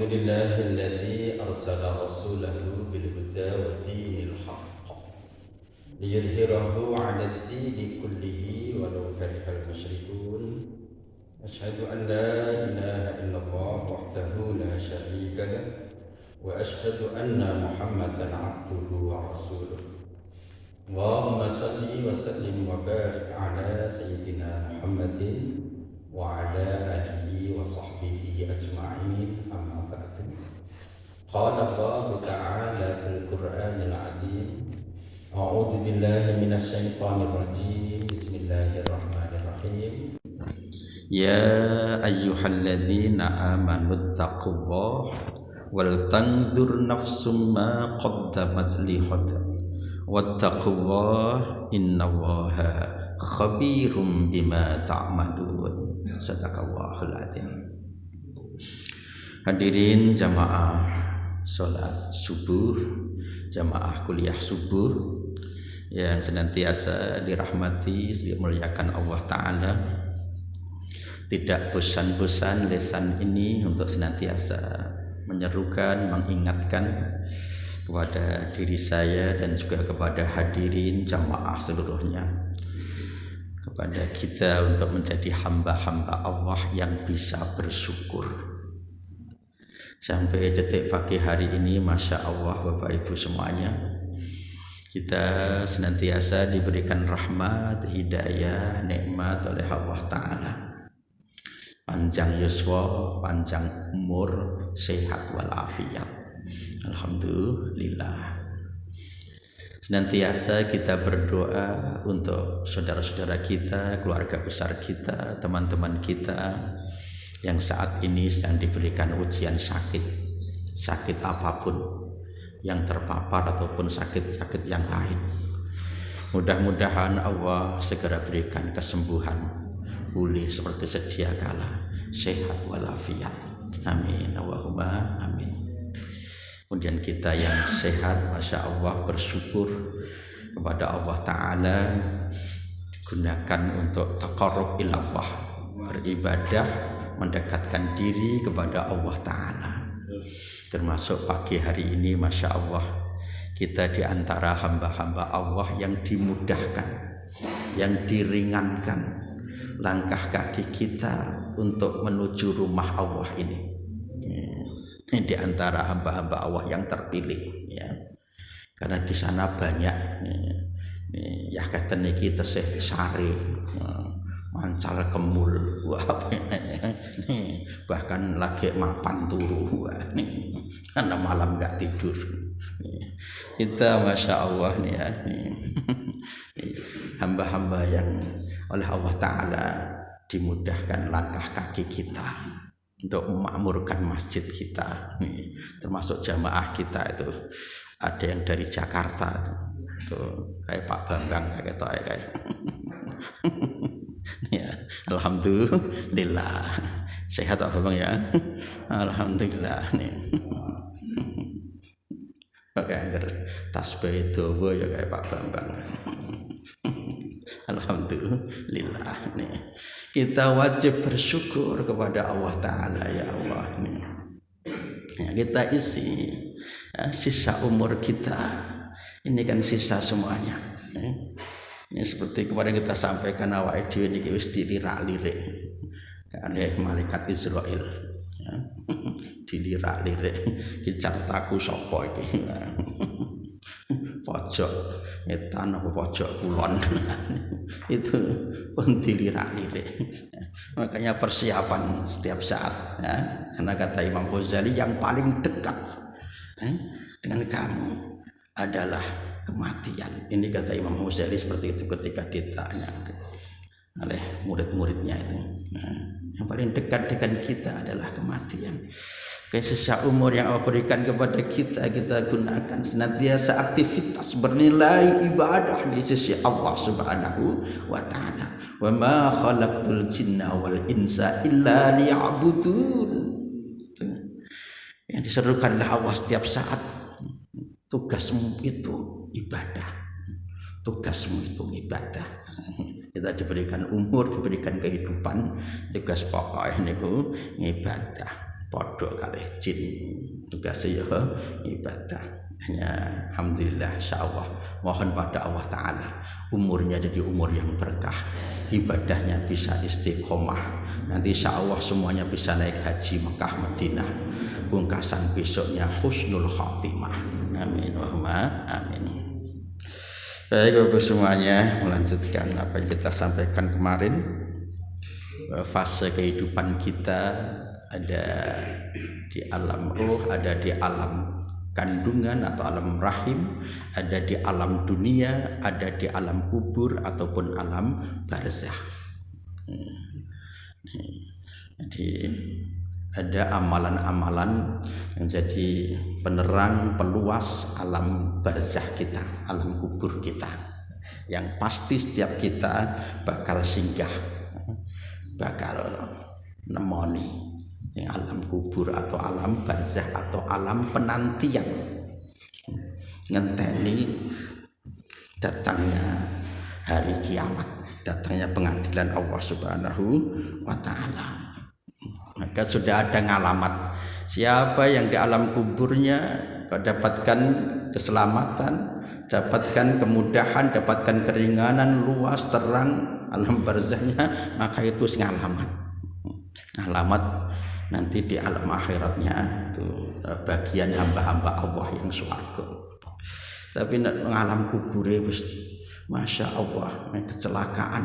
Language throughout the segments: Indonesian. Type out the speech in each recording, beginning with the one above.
الحمد لله الذي أرسل رسوله بالهدى ودين الحق ليظهره على الدين كله ولو كره المشركون. أشهد أن لا إله إلا الله وحده لا شريك له وأشهد أن محمدا عبده ورسوله. اللهم صل وسلم وبارك على سيدنا محمد وعلى آله وصحبه أجمعين. أما بعد، قال الله تعالى في القرآن العظيم: أعوذ بالله من الشيطان الرجيم. بسم الله الرحمن الرحيم. يا أيها الذين آمنوا اتقوا الله ولتنظر نفس ما قدمت لغد واتقوا الله إن الله khabirum bima ta'malun. Sadaqallahul adzim. Hadirin jamaah salat subuh, jamaah kuliah subuh yang senantiasa dirahmati, dimuliakan Allah Ta'ala. Tidak bosan-bosan lisan ini untuk senantiasa menyerukan, mengingatkan kepada diri saya dan juga kepada hadirin jamaah seluruhnya, kepada kita untuk menjadi hamba-hamba Allah yang bisa bersyukur. Sampai detik pagi hari ini, Masya Allah Bapak Ibu semuanya, kita senantiasa diberikan rahmat, hidayah, nikmat oleh Allah Ta'ala. Panjang yuswa, panjang umur, sehat walafiat. Alhamdulillah. Senantiasa kita berdoa untuk saudara-saudara kita, keluarga besar kita, teman-teman kita yang saat ini sedang diberikan ujian sakit apapun, yang terpapar ataupun sakit-sakit yang lain. Mudah-mudahan Allah segera berikan kesembuhan, pulih seperti sedia kala, sehat walafiat. Amin. Allahumma amin. Kemudian kita yang sehat, Masya Allah, bersyukur kepada Allah Ta'ala, digunakan untuk taqarrub ilallah, beribadah, mendekatkan diri kepada Allah Ta'ala. Termasuk pagi hari ini, Masya Allah, kita di antara hamba-hamba Allah yang dimudahkan, yang diringankan langkah kaki kita untuk menuju rumah Allah ini. Di antara hamba-hamba Allah yang terpilih, ya, karena di sana banyak ya kata niki tesih sari, mancal kemul, bahkan lagi mapan turu, karena malam nggak tidur. Kita Masya Allah nih ya, hamba-hamba yang oleh Allah Ta'ala dimudahkan langkah kaki kita untuk memakmurkan masjid kita, termasuk jamaah kita itu ada yang dari Jakarta tuh, kayak Pak Bambang kayak ya, alhamdulillah sehat apa Bang ya, alhamdulillah nih. Oke, agar tasbih itu ya kayak Pak Bambang. Alhamdulillah nih. Kita wajib bersyukur kepada Allah Ta'ala, ya Allah nih. Ya, kita isi sisa umur kita. Ini kan sisa semuanya. Ini seperti kemarin kita sampaikan, awake dhewe niki wis dilirak-lirik oleh malaikat Israel. Ya. Dilirak-lirik, iki cartaku sapa iki? Pojok etan apa pojok kulon itu pun dilirak-lirik. Makanya persiapan setiap saat, ya. Karena kata Imam Ghazali, yang paling dekat dengan kamu adalah kematian. Ini kata Imam Ghazali seperti itu ketika ditanya oleh murid-muridnya itu. Yang paling dekat dengan kita adalah kematian. Sisa umur yang Allah berikan kepada kita, kita gunakan senantiasa aktivitas bernilai ibadah di sisi Allah Subhanahu wa Ta'ala. Wa ma khalaqtul jinna wal insa illa liya'budun. Yang diserukanlah Allah setiap saat. Tugasmu itu ibadah. Tugasmu itu ibadah. Kita diberikan umur, diberikan kehidupan, tugas pokoknya itu ibadah. podo kalih jin tugas ya ibadah. Hanya alhamdulillah insyaallah mohon pada Allah taala umurnya jadi umur yang berkah, ibadahnya bisa istiqomah, nanti insyaallah semuanya bisa naik haji Mekah Madinah, pungkasan besoknya husnul khatimah. Amin wahumma amin. Baik Bapak semuanya, melanjutkan apa yang kita sampaikan kemarin. Fase kehidupan kita ada di alam ruh, ada di alam kandungan atau alam rahim, ada di alam dunia, ada di alam kubur ataupun alam barzakh. Jadi ada amalan-amalan yang jadi penerang peluas alam barzakh kita, alam kubur kita, yang pasti setiap kita bakal singgah, bakal nemoni yang alam kubur atau alam barzakh atau alam penantian, ngenteni datangnya hari kiamat, datangnya pengadilan Allah Subhanahu wa taala. Maka sudah ada ngalamat siapa yang di alam kuburnya dapatkan keselamatan, dapatkan kemudahan, dapatkan keringanan, luas, terang alam barzakhnya, maka itu ngalamat nanti di alam akhiratnya itu bagian hamba-hamba Allah yang swarga. Tapi ngalam kubure wis masya Allah, kecelakaan,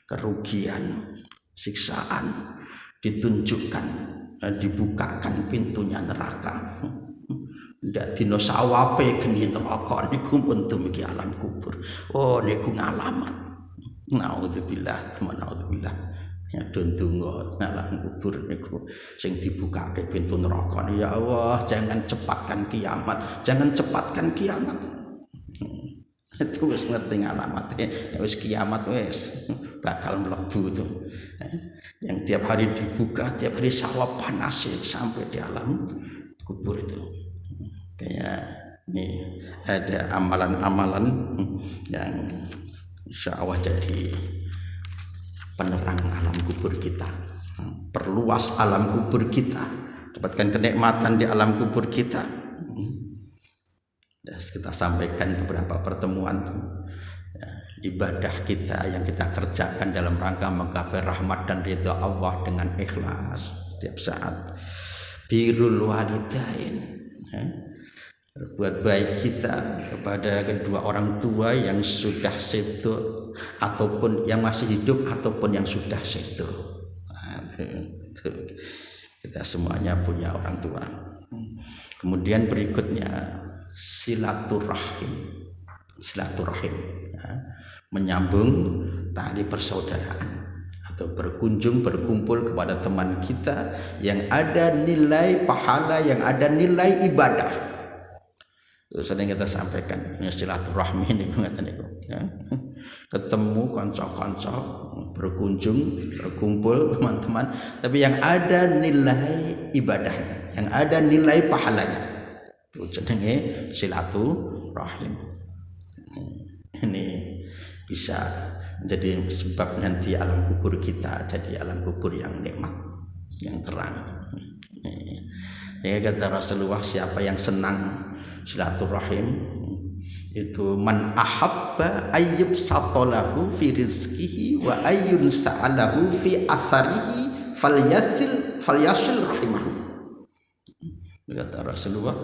kerugian, siksaan, ditunjukkan, dibukakan pintunya neraka. Ndak dino sawape geni neraka niku pun dumugi alam kubur. Oh niku ngalamat. Naudzubillah, naudzubillah. Ya donga alam kubur niku sing dibukake pintu neraka. Ya Allah, jangan cepatkan kiamat, jangan cepatkan kiamat. Itu wis ngerti alamatnya, wis kiamat wis bakal mlebu tuh. Yang tiap hari dibuka, tiap hari sawah panas sampai di alam kubur itu. Kayak ini ada amalan-amalan yang insya Allah jadi penerang alam kubur kita, perluas alam kubur kita, dapatkan kenikmatan di alam kubur kita. Kita sampaikan beberapa pertemuan ya, ibadah kita yang kita kerjakan dalam rangka menggapai rahmat dan ridha Allah dengan ikhlas setiap saat. Birrul walidain, ya, berbuat baik kita kepada kedua orang tua yang sudah sedo ataupun yang masih hidup ataupun yang sudah sedo. Kita semuanya punya orang tua. Kemudian berikutnya silaturahim, ya, menyambung tali persaudaraan atau berkunjung berkumpul kepada teman kita yang ada nilai pahala, yang ada nilai ibadah. Sering kita sampaikan silaturahmi ini ya. Ketemu kanca-kanca, berkunjung, berkumpul teman-teman, tapi yang ada nilai ibadahnya, yang ada nilai pahalanya. Itu jenenge silaturahim. Ini bisa menjadi sebab nanti alam kubur kita jadi alam kubur yang nikmat, yang terang. Ya kata Rasulullah, siapa yang senang silaturahim itu man ahabba ayyub satalahu fi rizqihi wa ayyun sa'alahu fi atharihi falyasil rahimahu. Kata Rasulullah,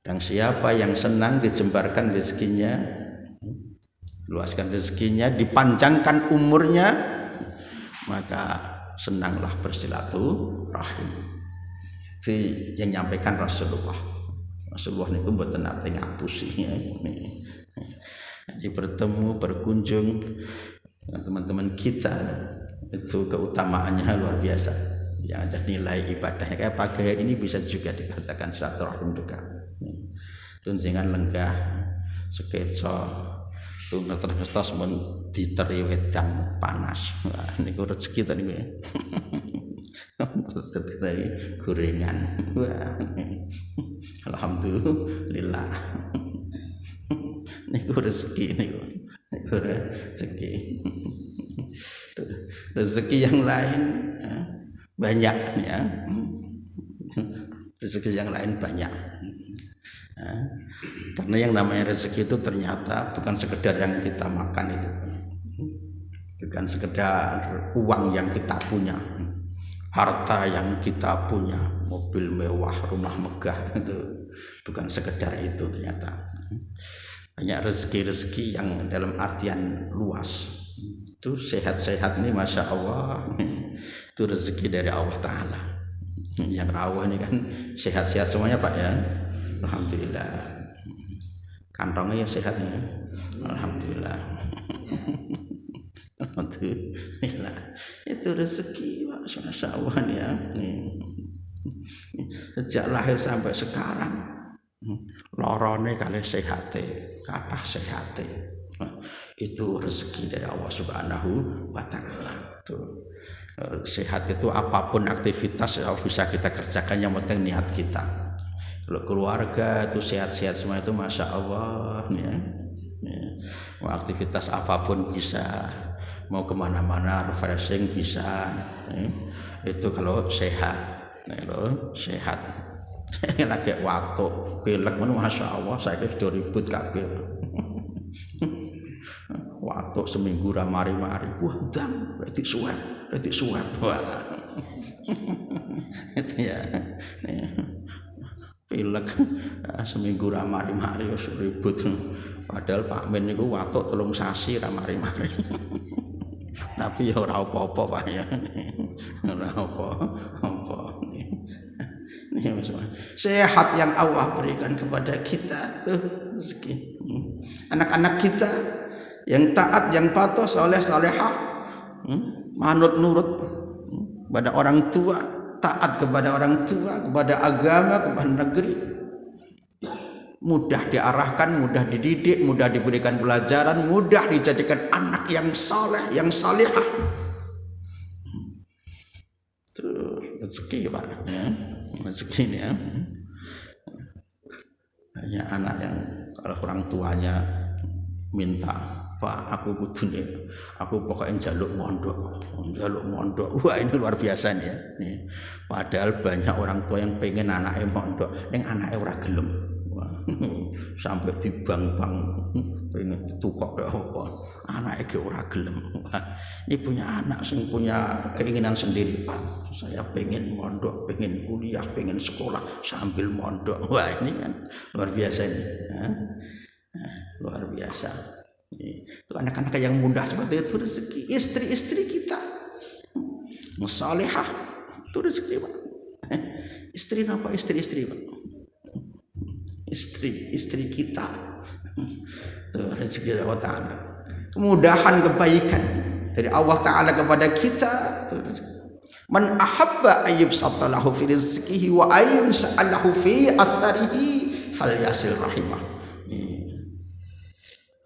dan siapa yang senang dijembarkan rezekinya, luaskan rezekinya, dipanjangkan umurnya, maka senanglah bersilaturahim. Itu yang nyampaikan Rasulullah. Rasulullah niku mboten nate ngapusi. Jadi bertemu, berkunjung dengan teman-teman kita itu keutamaannya luar biasa. Ya ada nilai ibadahnya. Kayak pagi hari ini bisa juga dikatakan silaturahim juga. Tunjungan lenggah, sekeco, tunggal terus mun diteri wedang panas. Wah niku rezeki ta niku. Tetapi gorengan. Wah. Alhamdulillah. Niku rezeki niku. Niku rezeki. Rezeki yang lain banyak ya. Rezeki yang lain banyak. Karena yang namanya rezeki itu ternyata bukan sekedar yang kita makan itu, bukan sekedar uang yang kita punya, harta yang kita punya, mobil mewah, rumah megah, itu bukan sekedar itu. Ternyata banyak rezeki-rezeki yang dalam artian luas. Itu sehat-sehat nih, Masya Allah, itu rezeki dari Allah Ta'ala. Yang rawuh ini kan sehat-sehat semuanya Pak ya, alhamdulillah. Kantongnya ya sehat ya, alhamdulillah. Alhamdulillah. Itu rezeki Pak, Masya Allah ya. Sejak lahir sampai sekarang lorone kali sehate, kathah sehate. Itu rezeki dari Allah Subhanahu wa Ta'ala. Tuh. Sehat itu apapun aktivitas yang bisa kita kerjakan, yang penting niat kita. Kalau keluarga itu sehat-sehat semua, itu Masya Allah ya. Mau aktivitas apapun bisa, mau kemana-mana refreshing bisa ya. Itu kalau sehat. Kalau sehat lagi watuk pilek mana, Masya Allah saya sudah ribut kabeh. Watuk seminggu ramari-mari, wah dang retik suap wah. Itu ya pilek seminggu ramari-mari wis ribut. Padahal Pak Men niku watuk 3 sasi ramari-mari. Tapi ya ora apa-apa Pak ya. Ora apa-apa. Sehat yang Allah berikan kepada kita tuh rezeki. Anak-anak kita yang taat, yang patuh, soleh, solehah, manut nurut kepada orang tua, taat kepada orang tua, kepada agama, kepada negeri, mudah diarahkan, mudah dididik, mudah diberikan pelajaran, mudah dijadikan anak yang soleh, yang salihah. Itu rezeki Pak ya. Rezeki ini ya. Hanya anak yang kalau orang tuanya minta, Pak aku kudune, aku pokoknya jaluk mondok. Wah ini luar biasa nih ya. Nih. Padahal banyak orang tua yang pengen anaknya mondok, yang anaknya ora gelem. Sampai dibang-bang pengen ditukok kayak apa, anaknya ke ora gelem. Ini punya anak sing punya keinginan sendiri, Pak. Saya pengen mondok, pengen kuliah, pengen sekolah sambil mondok. Wah ini kan luar biasa ini. Luar biasa. Itu anak-anak yang mudah seperti itu rezeki. Istri-istri kita salihah itu rezeki Pak. Istri apa? Istri-istri Pak. Istri kita itu rezeki dari Allah Ta'ala. Kemudahan kebaikan dari Allah Ta'ala kepada kita itu rezeki. Man ahabba ayyub satalahu fi rizqihi wa ayyun sa'alahu fi atharihi falyasil rahimah.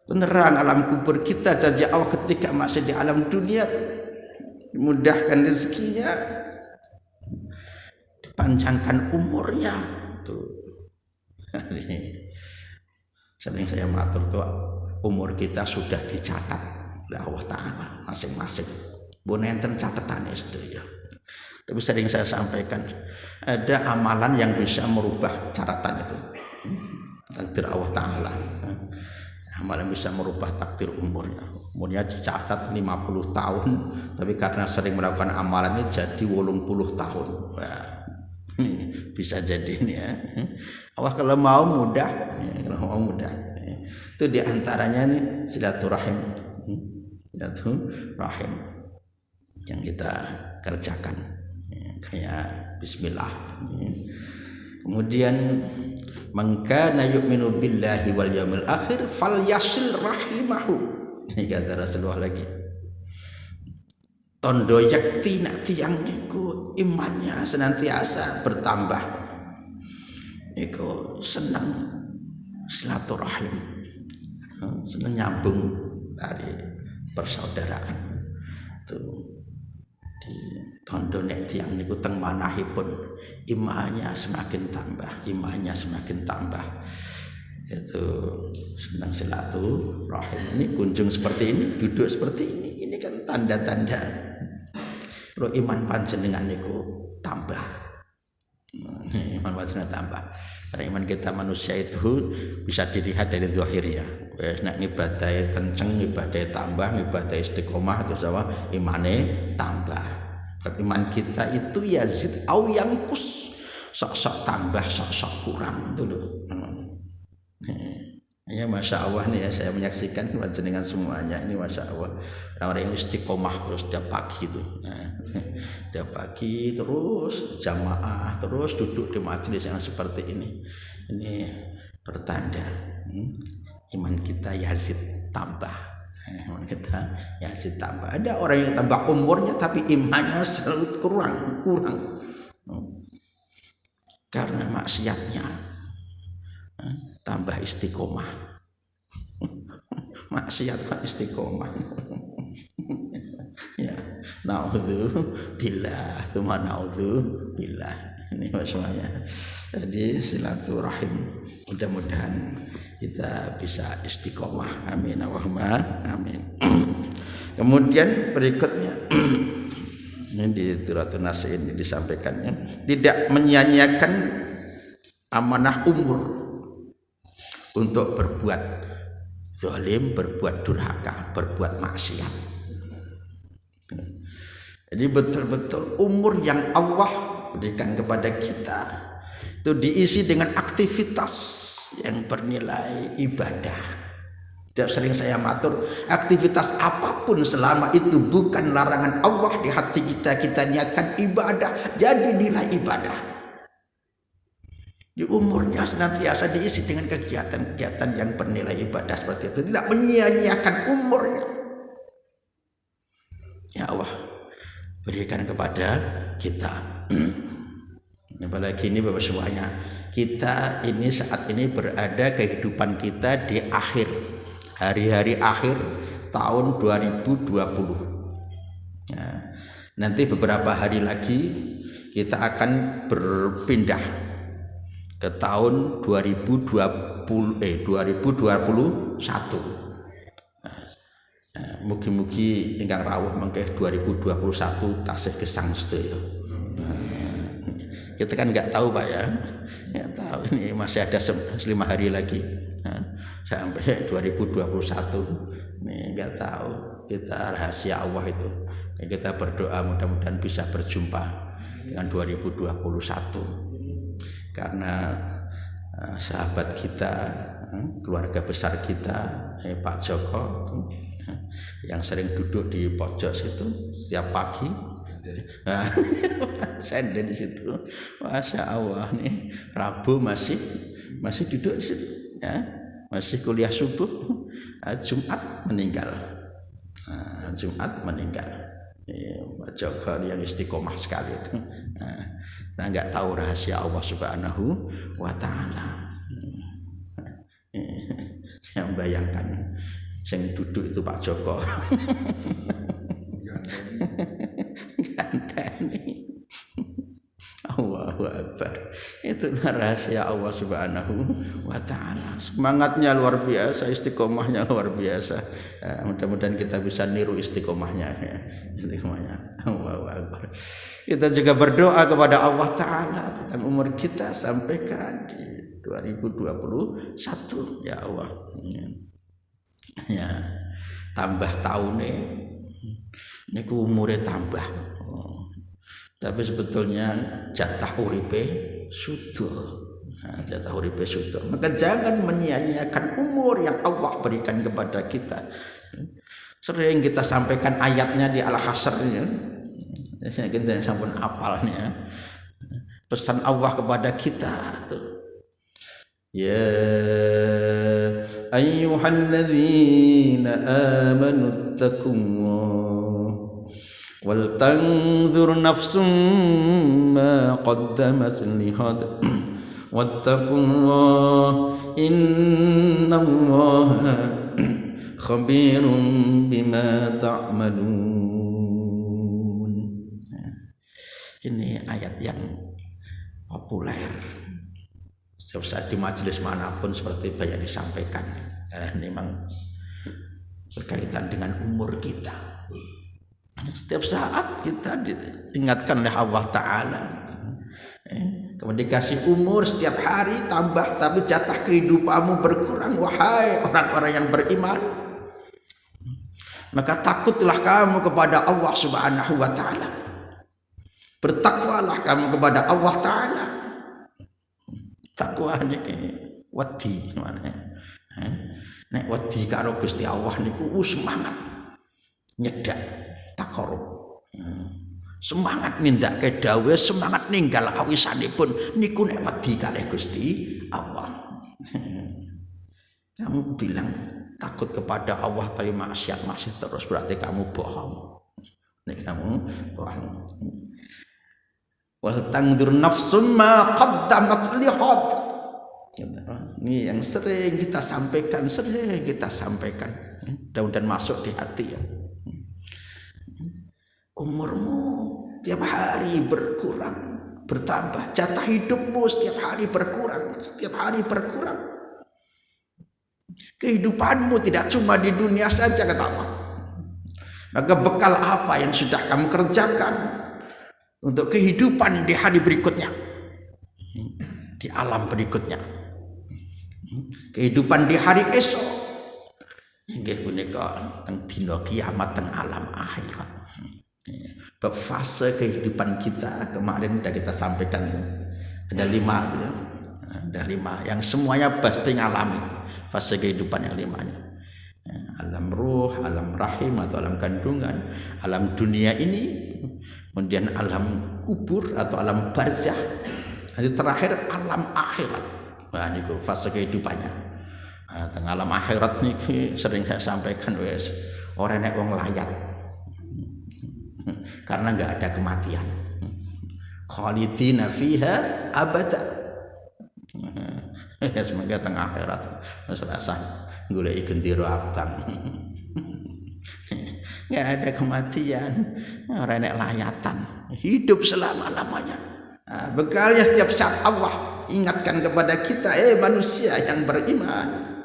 Penerang alam kubur kita, janji Allah ketika masih di alam dunia, dimudahkan rezekinya, dipanjangkan umurnya. Tuh. Sering saya matur tuh, umur kita sudah dicatat oleh Allah Ta'ala masing-masing. Bonenten catatan itu ya. Tapi sering saya sampaikan, ada amalan yang bisa merubah catatan itu. Takdir Allah Ta'ala. Amalan bisa merubah takdir umurnya. Umurnya dicatat 50 tahun, tapi karena sering melakukan amalan ini jadi 80 tahun. Wah, bisa jadi ini ya. Allah kalau mau mudah, kalau mau mudah. Itu diantaranya nih silaturahim, silaturahim yang kita kerjakan. Kayak Bismillah. Kemudian man kana yu'minu billahi wal yaumil akhir falyasil rahimahu. Ini kata Rasulullah lagi. Tondo yakti nak tiang niku imannya senantiasa bertambah. Niku senang silaturahim. Senang nyambung dari persaudaraan. Tuh. Tondo nek tiang niku teng manahipun imannya semakin tambah. Itu senang silaturahim. Ini kunjung seperti ini, duduk seperti ini kan tanda-tanda Kalau iman panjenengan niku tambah. Iman panjenengan tambah. Karena iman kita manusia itu bisa dilihat dari zahirnya. Wes nek ngibadahe kenceng, ngibadahe tambah, ngibadahe istiqomah terus apa? Imane tambah. Iman kita itu yazid au yangkus. Sok-sok tambah, sok-sok kurang itu loh. Ya Masya Allah nih ya, saya menyaksikan panjenengan semuanya ini Masya Allah orang yang istiqomah terus setiap pagi itu setiap pagi terus jamaah terus duduk di majelis yang seperti ini pertanda iman kita yazid tambah. Iman kita yazid tambah. Ada orang yang tambah umurnya tapi imannya selalu kurang karena maksiatnya. Tambah istiqomah. Maksiat istiqomah. Ya, naudzubillah, tsumma naudzubillah. Ini semuanya. Jadi silaturahim. Mudah-mudahan kita bisa istiqomah. Amin Allahumma amin. Kemudian berikutnya ini di Turatul Nas ini disampaikannya tidak menyia-nyiakan amanah umur untuk berbuat zalim, berbuat durhaka, berbuat maksiat. Jadi betul-betul umur yang Allah berikan kepada kita itu diisi dengan aktivitas yang bernilai ibadah. Tidak sering saya matur, aktivitas apapun selama itu bukan larangan Allah di hati kita, kita niatkan ibadah, jadi nilai ibadah. Di umurnya senantiasa diisi dengan kegiatan-kegiatan yang bernilai ibadah seperti itu, tidak menyia-nyiakan umurnya. Ya Allah berikan kepada kita. Apalagi ini Bapak semuanya, kita ini saat ini berada kehidupan kita di akhir hari-hari akhir tahun 2020. Ya, nanti beberapa hari lagi kita akan berpindah ke tahun 2021. Mugi-mugi ingkang rawuh mengke 2021 tasih gesang sedaya. Kita kan nggak tahu Pak ya, nggak tahu ini masih ada 5 hari lagi sampai 2021 ini nggak tahu, kita rahasia Allah itu. Kita berdoa mudah-mudahan bisa berjumpa dengan 2021 karena sahabat kita, keluarga besar kita Pak Joko yang sering duduk di pojok situ setiap pagi. Saya di situ, Masya Allah nih Rabu masih duduk di situ, ya masih kuliah subuh. Jumat meninggal. Pak Joko yang istiqomah sekali itu. Nah, nggak tahu rahasia Allah Subhanahu wa Ta'ala. Saya membayangkan yang duduk itu Pak Joko. Allahu Akbar. Itu rahasia Allah Subhanahu wa Ta'ala. Semangatnya luar biasa, istiqomahnya luar biasa. Mudah-mudahan kita bisa niru istiqomahnya. Allahu Akbar. Kita juga berdoa kepada Allah Ta'ala tentang umur kita sampaikan di 2021. Ya Allah, ya tambah tahun ini umurnya tambah. Tapi sebetulnya jatah uripe sudah. Jatah uripe sudah. Maka jangan menyia-nyiakan umur yang Allah berikan kepada kita. Sering kita sampaikan ayatnya di Al-Hasyr ya. Saya kira sampun apalnya. Pesan Allah kepada kita tuh. Ya ayyuhalladzina amanu taqullah wal tanzur nafsum ma qaddamat lihad wattaqullah innallaha khabirum bima ta'malun. Ini ayat yang populer setiap saat di majelis manapun seperti banyak disampaikan. Ini memang berkaitan dengan umur kita. Setiap saat kita diingatkan oleh Allah Ta'ala. Kamu dikasih umur setiap hari tambah, tapi jatah kehidupanmu berkurang. Wahai orang-orang yang beriman, maka takutlah kamu kepada Allah Subhanahu wa Ta'ala. Bertakwalah kamu kepada Allah Ta'ala. Takwa ini wedi mana? Nek wedi karo Gusti Allah niku semangat nyedak takarub. Semangat nindakake dawuh, semangat ninggal awisanipun niku nek wedi kalih Gusti Allah. Kamu bilang takut kepada Allah tapi maksiat terus, berarti kamu bohong. Nek kamu bohong. Wal tangdur nafsum ma qaddamat lihat. Ini yang sering kita sampaikan, mudah-mudahan masuk di hati ya. Umurmu tiap hari berkurang, bertambah, jatah hidupmu setiap hari berkurang. Kehidupanmu tidak cuma di dunia saja, kata Allah. Maka bekal apa yang sudah kamu kerjakan untuk kehidupan di hari berikutnya, di alam berikutnya, kehidupan di hari esok, inggih punika teng dina kiamat, teng alam akhirat. Fase kehidupan kita kemarin sudah kita sampaikan, ada 5 ya. Ada 5 yang semuanya pasti ngalami fase kehidupan yang 5 ini. Alam ruh, alam rahim atau alam kandungan, alam dunia ini, kemudian alam kubur atau alam barzah, nanti terakhir alam akhirat. Nah ini fase kehidupannya. Teng alam akhirat ini sering saya sampaikan, wes orang nek wong layat, karena nggak ada kematian. Khalidina fiha abada. Semoga teng akhirat selesai golek gendera abang. Nggak ada kematian, orang nek layatan, hidup selama-lamanya. Bekalnya setiap saat Allah ingatkan kepada kita, manusia yang beriman,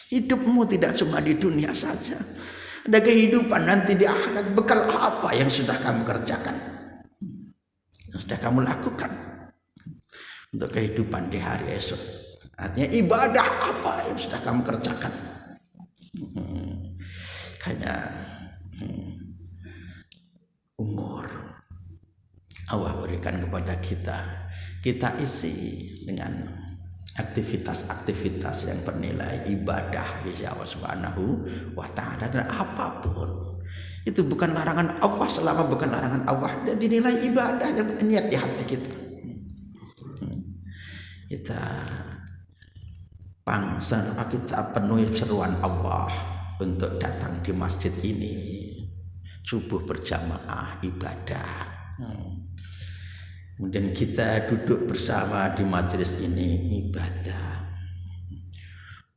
hidupmu tidak cuma di dunia saja, ada kehidupan nanti di akhirat. Bekal apa yang sudah kamu kerjakan, yang sudah kamu lakukan untuk kehidupan di hari esok? Artinya ibadah apa yang sudah kamu kerjakan? Kayak umur Allah berikan kepada kita, kita isi dengan aktivitas-aktivitas yang bernilai ibadah di Allah Subhanahu wa Ta'ala. Dan apapun itu bukan larangan Allah, selama bukan larangan Allah dan dinilai ibadah yang niat di hati kita. Kita penuhi seruan Allah untuk datang di masjid ini, subuh berjamaah ibadah. Kemudian kita duduk bersama di majelis ini ibadah.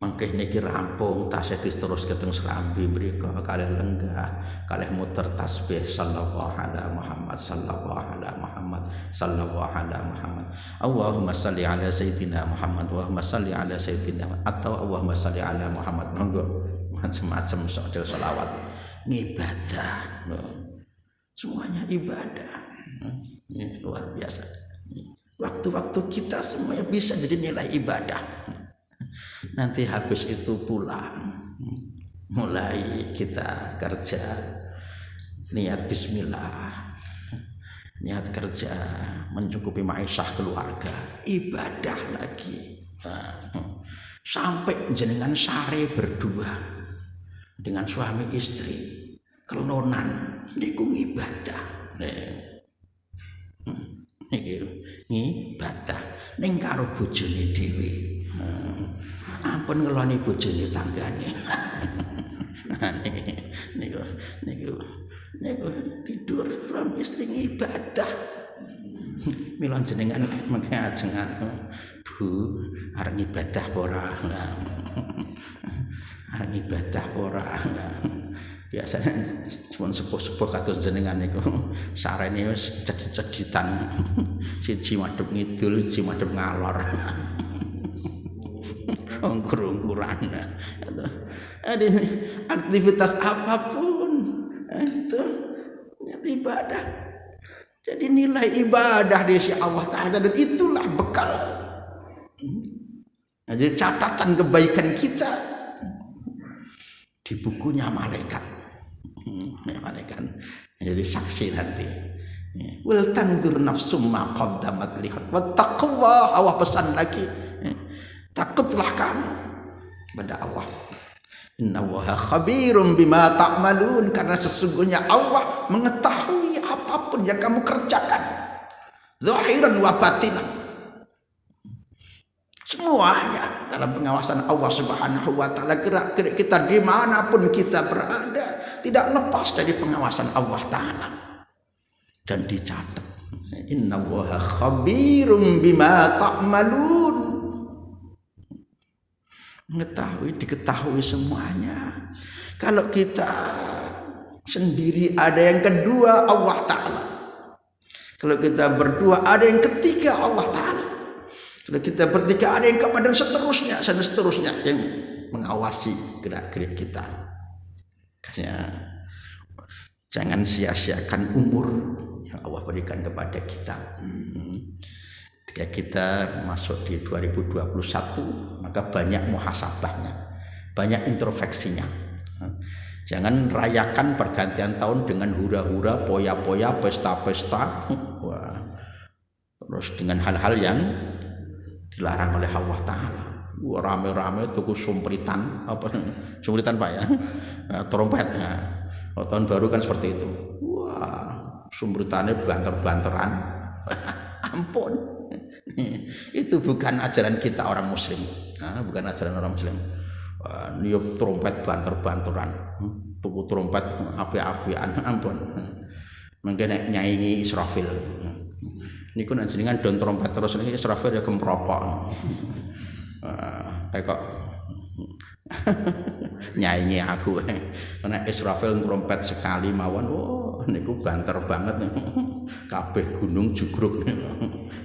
Mangkeh niki rampung tasih terus keteng serambi mriko kalih lenggah, kalih muter tasbih sallallahu ala Muhammad sallallahu ala Muhammad sallallahu ala Muhammad. Allahumma shalli ala sayyidina Muhammad, Allahumma shalli ala sayyidina, atau Allahumma shalli ala Muhammad. Monggo macam-macam soal selawat. Ibadah. Semuanya ibadah. Ini luar biasa. Waktu-waktu kita semuanya bisa jadi nilai ibadah. Nanti habis itu pulang, mulai kita kerja, niat bismillah, niat kerja mencukupi ma'isyah keluarga, ibadah lagi. Sampai jenengan sare berdua dengan suami istri kelonan niku ibadah. Ngibadah ning karo bojone dhewe. Ampun ngeloni bojone tanggane. Niku tidur suami istri ngibadah. Mila jenengan mengke ajengan, Bu, arep ngibadah apa ora? Arep ngibadah apa ora? Biasanya cuma sepuh-sepuh kados jenengan niku sarene wis cedit-ceditan, siji madhep ngidul, siji madhep ngalor. Ungkur-ungkuran. Aktivitas apapun itu nilai ibadah di sisi Allah Ta'ala, dan itulah bekal. Jadi catatan kebaikan kita di bukunya malaikat. Malaikat jadi saksi nanti. Wal tanzur nafsum ma qaddamat lihat wattaqwa. Allah pesan lagi, takutlah kamu pada Allah. Innallaha khabirum bima ta'malun, karena sesungguhnya Allah mengetahui apapun yang kamu kerjakan, zahiran wa batinan. Semuanya dalam pengawasan Allah Subhanahu wa taala. Gerak-gerik kita dimanapun kita berada tidak lepas dari pengawasan Allah Ta'ala, dan dicatat. Innallaha khabirum bima ta'malun. Diketahui semuanya. Kalau kita sendiri ada yang kedua, Allah Ta'ala. Kalau kita berdua ada yang ketiga, Allah Ta'ala. Kalau kita bertiga ada yang keempat, dan seterusnya yang mengawasi gerak-gerik kita. Jangan sia-siakan umur yang Allah berikan kepada kita. Ketika kita masuk di 2021, maka banyak muhasabahnya, banyak introspeksinya. Jangan rayakan pergantian tahun dengan hura-hura, poya-poya, pesta-pesta, terus dengan hal-hal yang dilarang oleh Allah Ta'ala. Rame-rame tuku sumpritan, sumpritan Pak ya, trompet ya. Tahun baru kan seperti itu. Wah, sumpritannya banter-banteran. Ampun. Itu bukan ajaran kita orang muslim. Bukan ajaran orang muslim. Niup trompet banter-banteran, tuku trompet api-apian, ampun. Mungkin nyanyi Israfil. Niku nek jenengan don trompet terus niki Israfil ya kempropok. Kayak kok nyanyi aku. Nek Israfil trompet sekali mawon, oh niku banter banget. Kabeh gunung jugruk.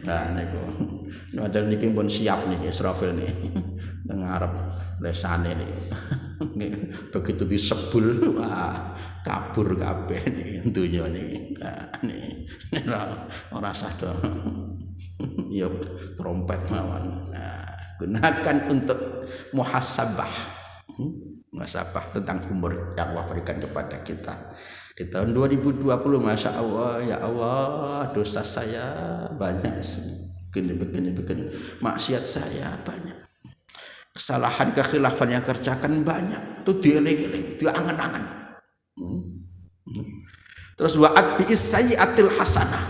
Nah niku. Padahal niki pun siap nih Israfil nih. Ngarep lesane nih. Begitu disebul, wah kabur kabeh nih dunya nih. Ora sah dong. Ya trompet mawon. Gunakan untuk muhasabah. Muhasabah tentang umur yang Allah berikan kepada kita. Di tahun 2020, Masya Allah, ya Allah, dosa saya banyak. Begini. Maksiat saya banyak. Kesalahan kekhilafan yang kerjakan banyak. Itu dieling-eling, diangan-angan. Terus wa'ad bi'is sayyi'atil hasanah.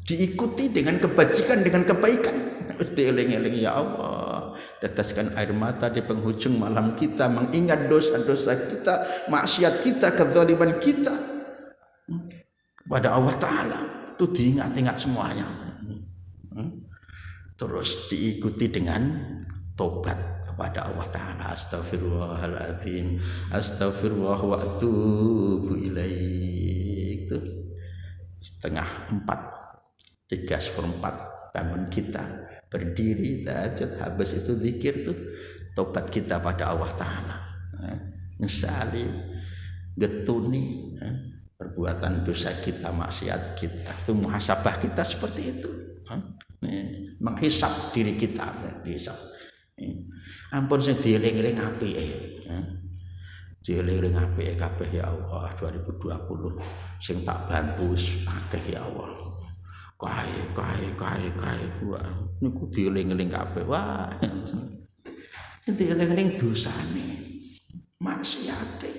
Diikuti dengan kebajikan, dengan kebaikan. Dieling-eling, ya Allah. Teteskan air mata di penghujung malam kita, mengingat dosa-dosa kita, maksiat kita, kezaliman kita kepada Allah Ta'ala. Itu diingat-ingat semuanya. Terus diikuti dengan tobat kepada Allah Ta'ala. Astaghfirullahaladzim, astaghfirullah wa atubu ilaih. Itu 3:30, 3/4 bangun kita, berdiri tahajud, habis itu zikir tuh tobat kita pada Allah Ta'ala. Nyesali, getuni perbuatan dosa kita, maksiat kita. Itu muhasabah kita seperti itu. Menghisap diri kita, dihisap. Ampun sing dieling-eling apike. Dieling-eling apike kabeh ya Allah. 2020 sing tak bantu wis akeh ya Allah. Kae. Wah, niku dieling-eling kabeh. Wah. Dieling-eling dosane, maksiate.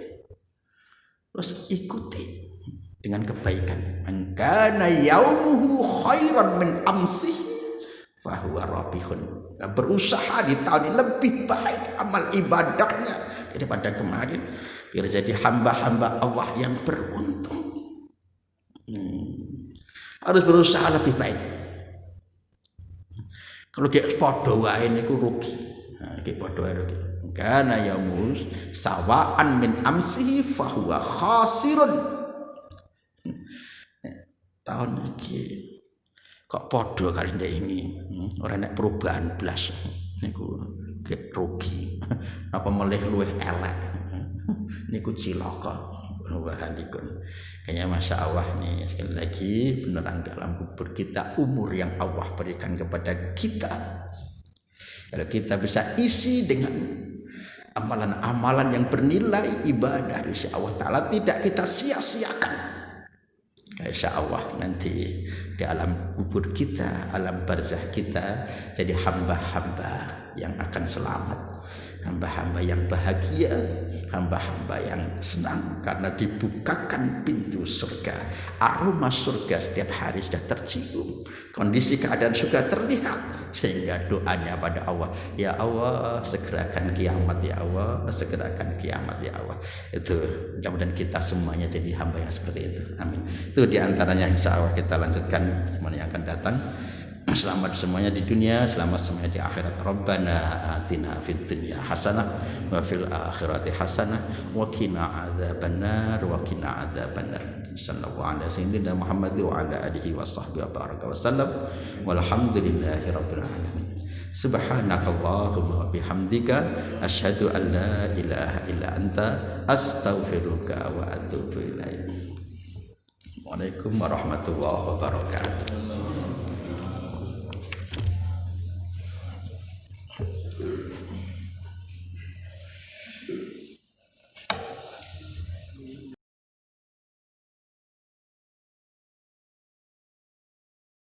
Terus ikuti dengan kebaikan. Man kana yaumuhu khairan min amsihi fahuwa rabihun. Berusaha di tahun ini lebih baik amal ibadahnya daripada kemarin, biar jadi hamba-hamba Allah yang beruntung. Harus berusaha lebih baik. Kalau kayak podo wae niku rugi. Kayak podo wae rugi. Kana yaumus sawaan min amsihi fahuwa khasirun. Tahun iki kok podo kali ndak ini. Ora nek perubahan blas niku rugi. Apa melih luwih elek. Niku cilaka. wa halikun. Kayaknya Masya Allah nih, sekali lagi beneran dalam kubur kita umur yang Allah berikan kepada kita. Kalau kita bisa isi dengan amalan-amalan yang bernilai ibadah, insya Allah Ta'ala tidak kita sia-siakan. Insya Allah nanti di alam kubur kita, alam barzah kita jadi hamba-hamba yang akan selamat, hamba-hamba yang bahagia, hamba-hamba yang senang karena dibukakan pintu surga. Aroma surga setiap hari sudah tercium, kondisi keadaan surga terlihat, sehingga doanya pada Allah, ya Allah segerakan kiamat, ya Allah segerakan kiamat, ya Allah. Itu mudah-mudahan kita semuanya jadi hamba yang seperti itu, amin. Itu diantaranya, insya Allah kita lanjutkan semuanya yang akan datang. Selamat semuanya di dunia, selamat semuanya di akhirat. Rabbana atina fid dunya hasanah wa fil akhirati hasanah wa qina adzabannar wa qina adzabannar. Sallallahu ala sayyidina Muhammad wa ala alihi wa sahbihi wa baraka wa sallam. Walhamdulillahi rabbil alamin. Subhanakallahumma wa bihamdika asyhadu an la ilaha illa anta astaghfiruka wa atubu ilaik. Waalaikumsalam warahmatullahi wabarakatuh.